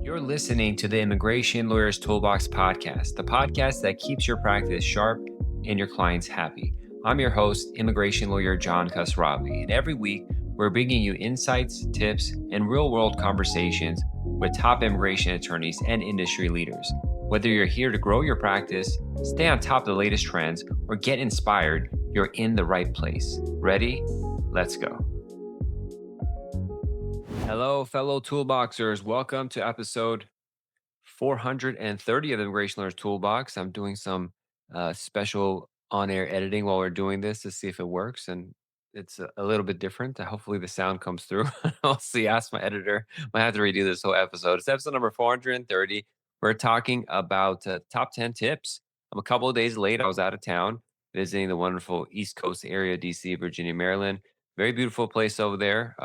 You're listening to the Immigration Lawyers Toolbox Podcast, the podcast that keeps your practice sharp and your clients happy. I'm your host, Immigration Lawyer John Khosravi, and every week we're bringing you insights, tips, and real-world conversations with top immigration attorneys and industry leaders. Whether you're here to grow your practice, stay on top of the latest trends, or get inspired, you're in the right place. Ready? Let's go. Hello, fellow Toolboxers. Welcome to episode 430 of the Immigration Lawyers Toolbox. I'm doing some special on-air editing while we're doing this to see if it works, and it's a little bit different. Hopefully the sound comes through. I'll see. Ask my editor. Might have to redo this whole episode. It's episode number 430. We're talking about top 10 tips. I'm a couple of days late. I was out of town visiting the wonderful East Coast area, DC, Virginia, Maryland. Very beautiful place over there.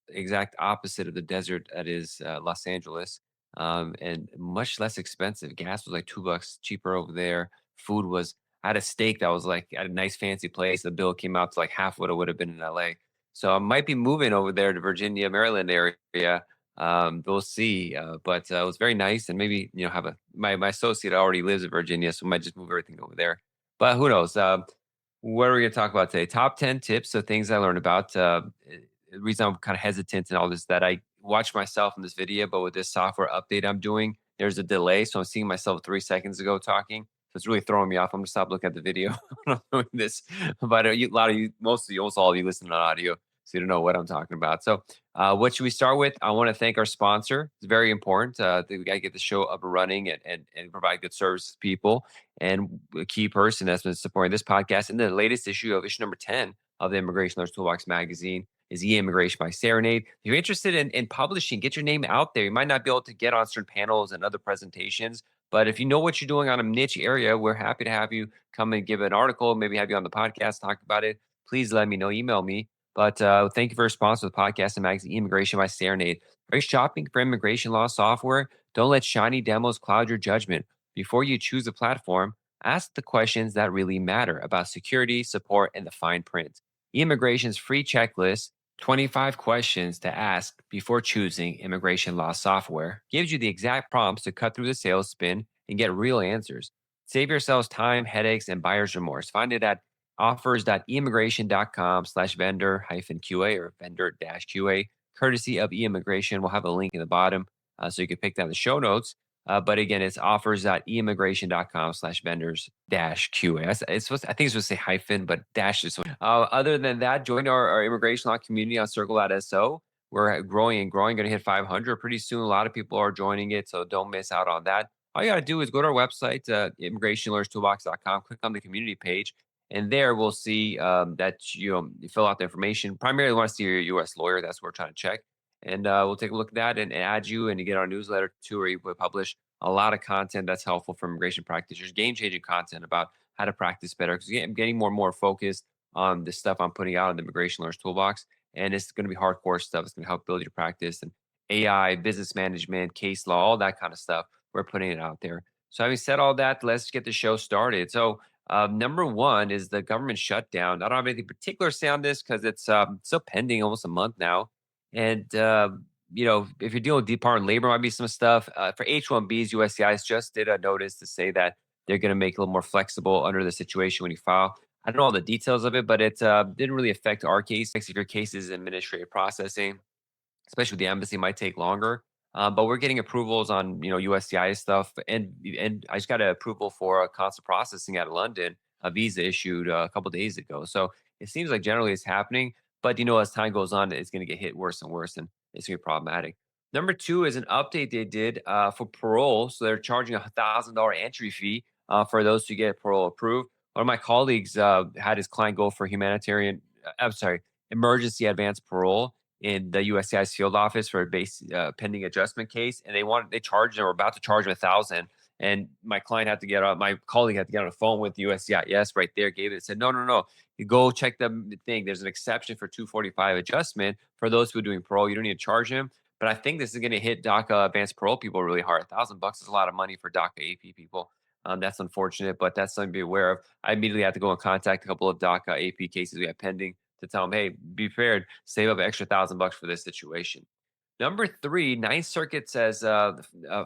Exact opposite of the desert that is Los Angeles, and much less expensive. Gas was like $2 cheaper over there. Food was, I had a steak that was like at a nice fancy place. The bill came out to like half what it would have been in LA. So I might be moving over there to Virginia, Maryland area. We'll see. But it was very nice, and maybe have my associate already lives in Virginia, so I might just move everything over there. But who knows? What are we going to talk about today? Top 10 tips of things I learned about. The reason I'm kind of hesitant and all this that I watch myself in this video, but with this software update I'm doing, there's a delay. So I'm seeing myself 3 seconds ago talking. So it's really throwing me off. I'm going to stop looking at the video when I'm doing this. But a lot of you, most of you, almost all of you listen on audio, so you don't know what I'm talking about. So what should we start with? I want to thank our sponsor. It's very important. We got to get the show up and running and provide good service to people. And a key person that's been supporting this podcast in the latest issue number 10 of the Immigration Lawyers Toolbox magazine is e-immigration by Serenade. If you're interested in publishing, get your name out there. You might not be able to get on certain panels and other presentations, but if you know what you're doing on a niche area, we're happy to have you come and give an article, maybe have you on the podcast, talk about it. Please let me know, email me. But thank you for your sponsor of the podcast and magazine, e-immigration by Serenade. Are you shopping for immigration law software? Don't let shiny demos cloud your judgment. Before you choose a platform, ask the questions that really matter about security, support, and the fine print. E-immigration's free checklist, 25 questions to ask before choosing immigration law software, gives you the exact prompts to cut through the sales spin and get real answers. Save yourselves time, headaches, and buyer's remorse. Find it at offers.eimmigration.com/vendor-QA or vendor-QA, courtesy of eImmigration. We'll have a link in the bottom so you can pick that in the show notes. But again, it's offers.eimmigration.com/vendors-QA. I think it's supposed to say hyphen, but dash is. Other than that, join our immigration law community on circle.so. We're growing and growing, going to hit 500 pretty soon. A lot of people are joining it, so don't miss out on that. All you got to do is go to our website, immigrationlawyerstoolbox.com, click on the community page, and there we'll see that you fill out the information. Primarily, we want to see your U.S. lawyer. That's what we're trying to check. And we'll take a look at that and add you, and you get our newsletter too, where we publish a lot of content that's helpful for immigration practitioners, game-changing content about how to practice better. Because I'm getting more and more focused on the stuff I'm putting out in the Immigration Lawyers Toolbox, and it's going to be hardcore stuff. It's going to help build your practice and AI, business management, case law, all that kind of stuff. We're putting it out there. So having said all that, let's get the show started. So number one is the government shutdown. I don't have anything particular to say on this because it's still pending almost a month now. And, if you're dealing with Department of Labor, might be some stuff. For H-1Bs, USCIS just did a notice to say that they're going to make it a little more flexible under the situation when you file. I don't know all the details of it, but it didn't really affect our case. If your case is administrative processing, especially with the embassy, might take longer. But we're getting approvals on, USCIS stuff. And I just got an approval for a consular processing out of London, a visa issued a couple of days ago. So it seems like generally it's happening. But, as time goes on, it's going to get hit worse and worse, and it's going to be problematic. Number two is an update they did for parole. So they're charging a $1,000 entry fee for those who get parole approved. One of my colleagues had his client go for emergency advance parole in the USCIS field office for a pending adjustment case, and they charged him, or about to charge him $1,000. And my colleague had to get on the phone with USCIS right there, gave it, said, no. You go check the thing. There's an exception for 245 adjustment for those who are doing parole. You don't need to charge him. But I think this is going to hit DACA advanced parole people really hard. $1,000 is a lot of money for DACA AP people. That's unfortunate, but that's something to be aware of. I immediately had to go and contact a couple of DACA AP cases we have pending to tell them, hey, be prepared, save up an extra $1,000 for this situation. Number three, Ninth Circuit says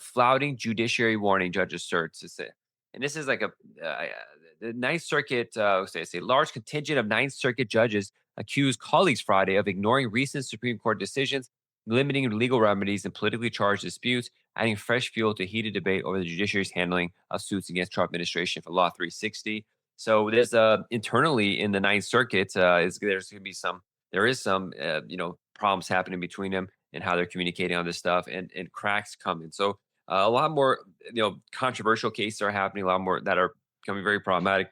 flouting judiciary warning judges certs. And this is like the Ninth Circuit, say large contingent of Ninth Circuit judges accused colleagues Friday of ignoring recent Supreme Court decisions, limiting legal remedies in politically charged disputes, adding fresh fuel to heated debate over the judiciary's handling of suits against Trump administration for Law 360. So there's internally in the Ninth Circuit, there's going to be there is some problems happening between them and how they're communicating on this stuff, and cracks coming. So a lot more controversial cases are happening, a lot more that are becoming very problematic.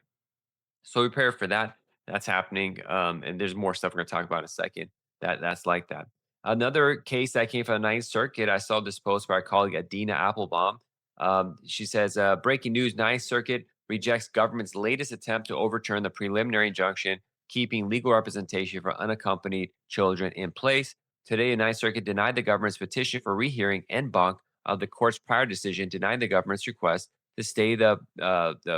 So prepare for that. That's happening, and there's more stuff we're going to talk about in a second. That's like that. Another case that came from the Ninth Circuit, I saw this post by our colleague Adina Applebaum. She says, "Breaking news: Ninth Circuit rejects government's latest attempt to overturn the preliminary injunction, keeping legal representation for unaccompanied children in place. Today, the Ninth Circuit denied the government's petition for rehearing en banc of the court's prior decision, denying the government's request to stay the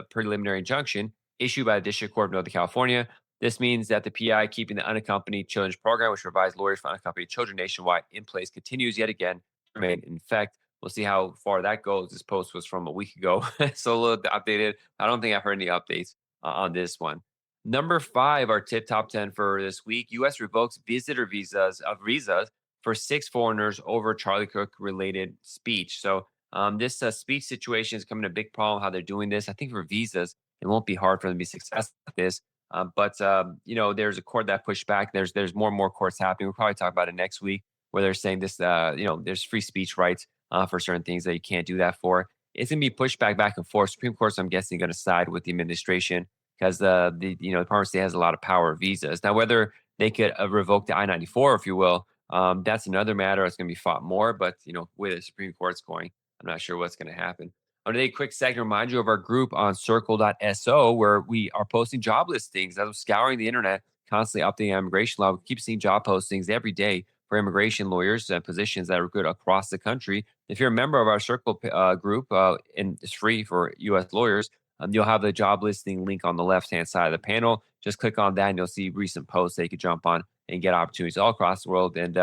preliminary injunction issued by the District Court of Northern California. This means that the PI keeping the unaccompanied children's program, which provides lawyers for unaccompanied children nationwide, in place, continues yet again to remain in effect." We'll see how far that goes. This post was from a week ago, so a little updated. I don't think I've heard any updates on this one. Number five, our top 10 for this week: U.S. revokes visitor visas for six foreigners over Charlie Cook related speech. So this speech situation is coming a big problem. How they're doing this, I think, for visas, it won't be hard for them to be successful at this. But there's a court that pushed back. There's more and more courts happening. We'll probably talk about it next week, where they're saying this. There's free speech rights for certain things that you can't do that for. It's gonna be pushed back and forth. Supreme Court, I'm guessing, going to side with the administration because the Department of State has a lot of power of visas. Now, whether they could revoke the I-94, if you will, that's another matter. It's going to be fought more. But where the Supreme Court's going, I'm not sure what's going to happen. On today's quick second, remind you of our group on circle.so, where we are posting job listings. I was scouring the internet, constantly updating immigration law. We keep seeing job postings every day for immigration lawyers and positions that are good across the country. If you're a member of our Circle group, and it's free for U.S. lawyers, you'll have the job listing link on the left-hand side of the panel. Just click on that, and you'll see recent posts that you could jump on and get opportunities all across the world. And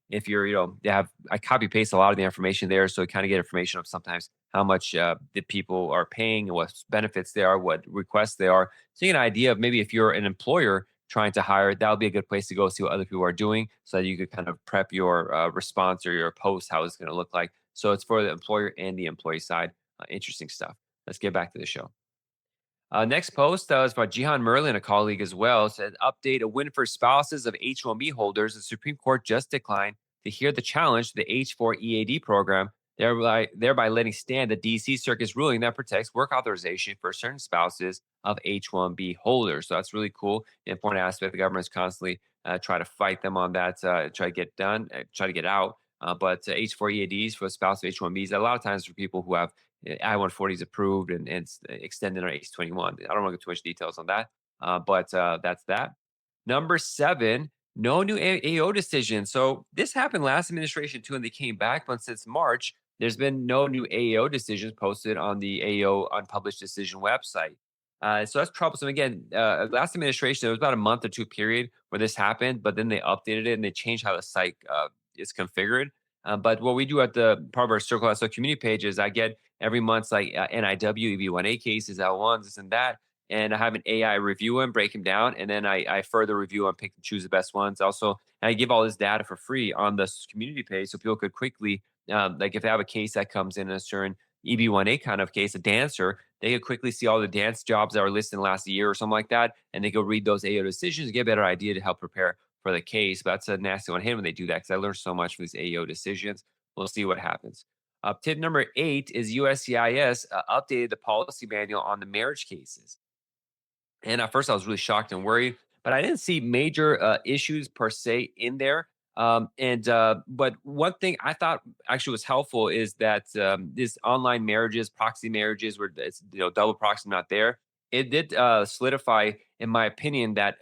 if you're, I copy paste a lot of the information there, so you kind of get information of sometimes how much the people are paying and what benefits they are, what requests they are. So you get an idea of maybe if you're an employer trying to hire, that'll be a good place to go see what other people are doing so that you could kind of prep your response or your post, how it's going to look like. So it's for the employer and the employee side. Interesting stuff. Let's get back to the show. Next post is by Jihan Merlin, a colleague as well. Said, update: a win for spouses of H-1B holders. The Supreme Court just declined to hear the challenge to the H-4 EAD program, thereby letting stand the D.C. Circuit's ruling that protects work authorization for certain spouses of H-1B holders. So that's really cool. The important aspect. The government's constantly try to fight them on that, try to get done, try to get out. But H-4 EADs for spouse of H-1Bs, a lot of times for people who have I-140 is approved and extended on H-21. I don't want to go too much details on that, but that's that. Number seven, no new AAO decision. So this happened last administration too, and they came back. But since March, there's been no new AAO decisions posted on the AAO unpublished decision website. So that's troublesome. Again, last administration, there was about a month or two period where this happened, but then they updated it and they changed how the site is configured. But what we do at the part of our Circle SO community page is I get every month's like NIW, EB1A cases, L1s, this and that. And I have an AI review them, break them down, and then I further review them, pick and choose the best ones. Also, I give all this data for free on the community page so people could quickly, like if they have a case that comes in a certain EB1A kind of case, a dancer, they could quickly see all the dance jobs that were listed in the last year or something like that. And they go read those AO decisions and get a better idea to help prepare for the case. But that's a nasty one hit when they do that because I learned so much from these AO decisions. We'll see what happens. Tip number 8 is USCIS updated the policy manual on the marriage cases. And at first, I was really shocked and worried, but I didn't see major issues per se in there. But one thing I thought actually was helpful is that this online marriages, proxy marriages, where it's double proxy not there. It did solidify, in my opinion, that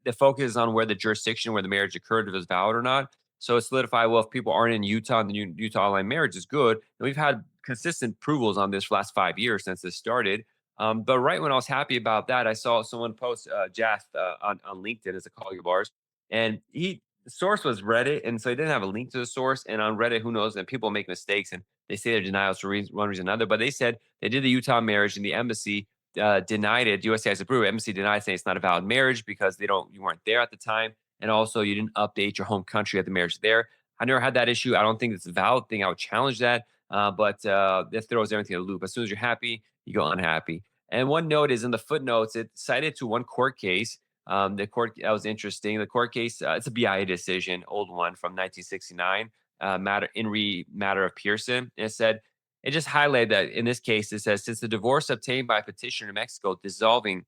the focus is on where the jurisdiction where the marriage occurred, if it was valid or not. So it solidified, well, if people aren't in Utah and the Utah online marriage is good, and we've had consistent approvals on this for the last 5 years since this started. But right when I was happy about that, I saw someone post Jath on LinkedIn as a colleague of ours, and he the source was Reddit, and so he didn't have a link to the source. And on Reddit, who knows? And people make mistakes, and they say their denials for one reason or another. But they said they did the Utah marriage, and the embassy denied it. USCIS approved. Embassy denied, saying it's not a valid marriage because you weren't there at the time, and also you didn't update your home country at the marriage there. I never had that issue. I don't think it's a valid thing. I would challenge that. But that throws everything in a loop. As soon as you're happy, you go unhappy. And one note is in the footnotes, it cited to one court case. The court that was interesting. The court case, it's a BIA decision, old one from 1969, matter of Pearson. And it said it just highlighted that in this case, it says since the divorce obtained by a petitioner in Mexico dissolving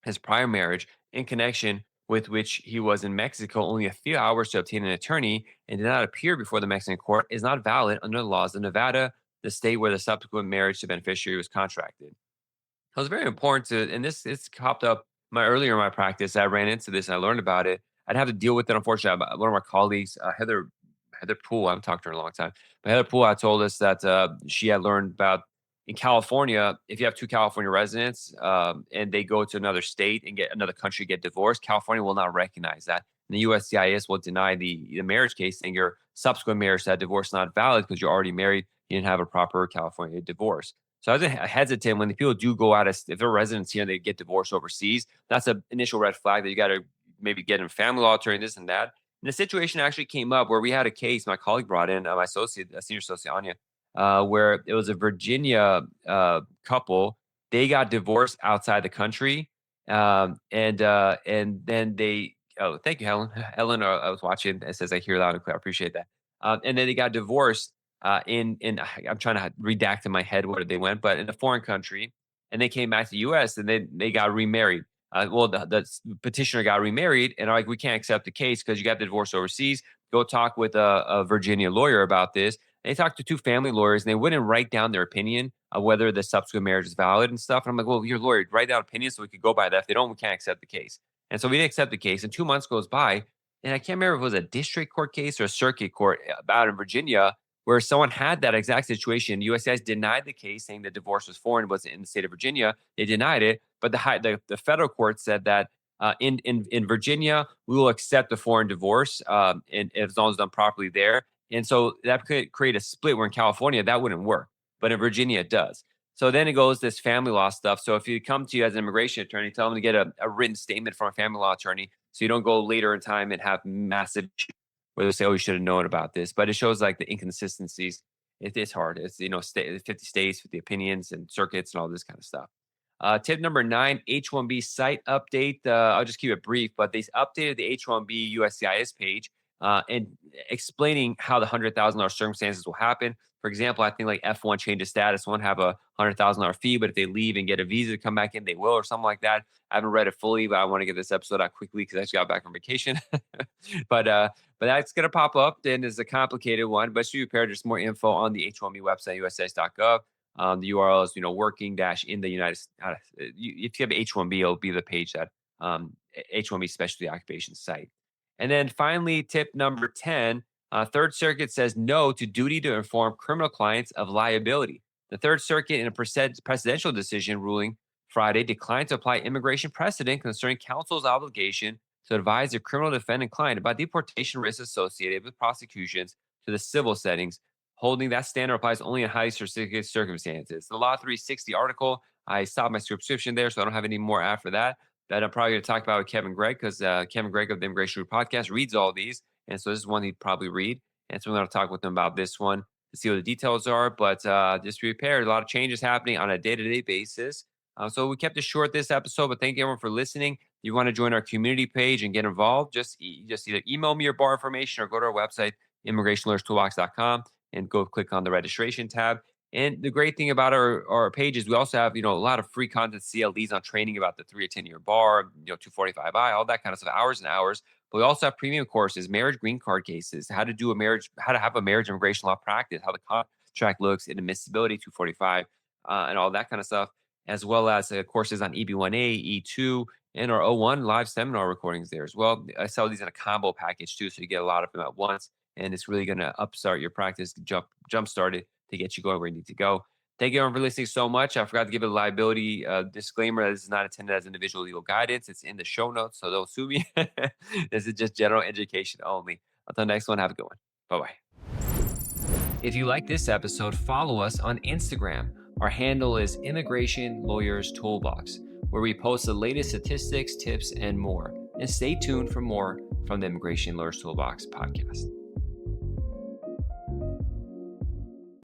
his prior marriage in connection with which he was in Mexico only a few hours to obtain an attorney and did not appear before the Mexican court is not valid under the laws of Nevada, the state where the subsequent marriage to beneficiary was contracted. So it's very important to, and this popped up my earlier in my practice. I ran into this and I learned about it. I'd have to deal with it. Unfortunately, one of my colleagues, Heather Poole, I haven't talked to her in a long time, but Heather Poole had told us that she had learned about in California, if you have two California residents and they go to another state and get another country get divorced, California will not recognize that. And the USCIS will deny the marriage case, saying your subsequent marriage to that divorce is not valid because you're already married. You didn't have a proper California divorce. So I was hesitant when the people do go out, if they're residents here and they get divorced overseas, that's an initial red flag that you got to maybe get in family law attorney, this and that. And the situation actually came up where we had a case my colleague brought in, my associate, senior associate Anya, where it was a Virginia couple. They got divorced outside the country, and then they. Oh, thank you, Helen. Helen, I was watching. It says I hear loud and clear. I appreciate that. And then they got divorced in I'm trying to redact in my head where they went, but in a foreign country, and they came back to the U.S. and they got remarried. The petitioner got remarried, and like we can't accept the case because you got the divorce overseas. Go talk with a Virginia lawyer about this. They talked to two family lawyers, and they wouldn't write down their opinion of whether the subsequent marriage is valid and stuff. And I'm like, well, you're a lawyer, write down opinion so we could go by that. If they don't, we can't accept the case. And so we didn't accept the case. And 2 months goes by, and I can't remember if it was a district court case or a circuit court out in Virginia where someone had that exact situation. USCIS denied the case, saying the divorce was foreign, wasn't in the state of Virginia. They denied it, but the federal court said that in Virginia we will accept a foreign divorce, and as long as it's done properly there. And so that could create a split where in California that wouldn't work, but in Virginia it does. So then it goes this family law stuff. So if you come to you as an immigration attorney, tell them to get a written statement from a family law attorney so you don't go later in time and have massive where they say, "Oh, you should have known about this." But it shows like the inconsistencies. It's hard. It's 50 states, 50 opinions, and circuits, and all this kind of stuff. Tip number 9: H-1B site update. I'll just keep it brief, but they updated the H-1B USCIS page and explaining how the $100,000 circumstances will happen. For example, I think like F1 changes status, won't have a $100,000 fee, but if they leave and get a visa to come back in, they will, or something like that. I haven't read it fully, but I want to get this episode out quickly because I just got back from vacation. But that's going to pop up. Then is a complicated one, but be prepared. There's more info on the H-1B website, USCIS.gov. The URL is, working dash in the United States. If you have H-1B, it'll be the page that H-1B specialty occupation site. And then finally, tip number 10, Third Circuit says no to duty to inform criminal clients of liability. The Third Circuit, in a presidential decision ruling Friday, declined to apply immigration precedent concerning counsel's obligation to advise a criminal defendant client about deportation risks associated with prosecutions to the civil settings, holding that standard applies only in highly specific circumstances. The Law 360 article, I stopped my subscription there, so I don't have any more after that. That I'm probably going to talk about with Kevin Gregg because Kevin Gregg of the Immigration Podcast reads all these. And so this is one he'd probably read. And so we're going to talk with him about this one to see what the details are. But just be prepared. A lot of changes happening on a day-to-day basis. So we kept it short this episode, but thank you everyone for listening. If you want to join our community page and get involved, just either email me your bar information or go to our website, immigrationlawyerstoolbox.com, and go click on the registration tab. And the great thing about our page is we also have, a lot of free content, CLEs on training about the 3 or 10-year bar, 245I, all that kind of stuff, hours and hours. But we also have premium courses, marriage green card cases, how to have a marriage immigration law practice, how the contract looks, admissibility 245, and all that kind of stuff, as well as courses on EB1A, E2, and our O1 live seminar recordings there as well. I sell these in a combo package too, so you get a lot of them at once, and it's really going to upstart your practice, jumpstart it to get you going where you need to go. Thank you everyone for listening so much. I forgot to give a liability disclaimer. This is not intended as individual legal guidance. It's in the show notes, so don't sue me. This is just general education only. Until next one, have a good one. Bye-bye. If you like this episode, follow us on Instagram. Our handle is Immigration Lawyers Toolbox, where we post the latest statistics, tips, and more. And stay tuned for more from the Immigration Lawyers Toolbox podcast.